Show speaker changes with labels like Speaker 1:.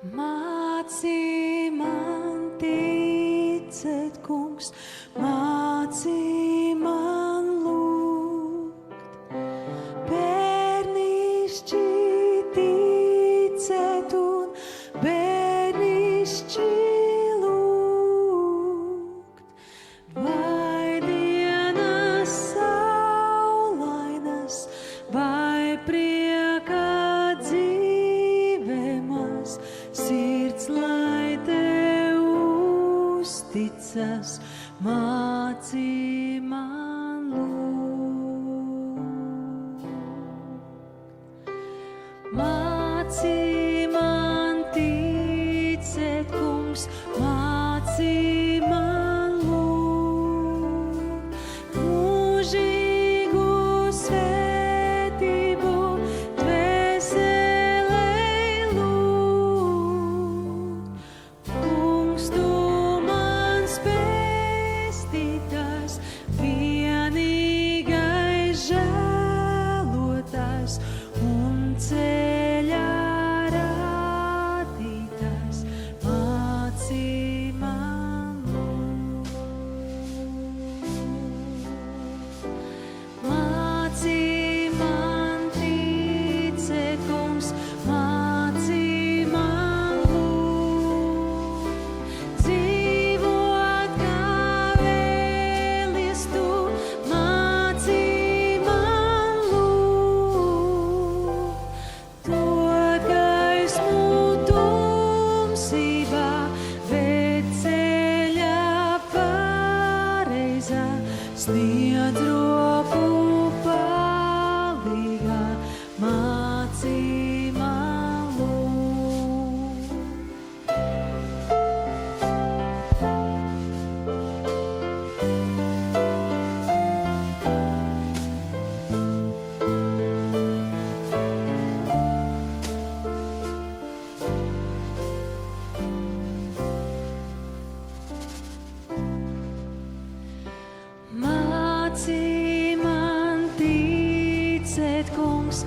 Speaker 1: Mācī man ticēt, kungs, mācī man lūgt. Bērnišķi ticēt un bērnišķi lūgt. Vai dienas saulainas, vai prieka dzīvēmas, sirds, lai tev uzticas, mācī man lūgt. Mācī man ticēt, kungs, mācī man lūgt. Mūžīgu svētību dvēselei lūgt. Kungs, tu mans pestītājs, vienīgais žēlotājs un ceļā rādītājs, mācī man lūgt. Mācī man ticēt, kungs, mācī man lūgt. Dzīvot kā vēlies tu, mācī man lūgt. To gaismu tumsībā, bet ceļā pareizā, sniedz roku palīgā, mācī man lūgt. Mācī man ticēt, kungs,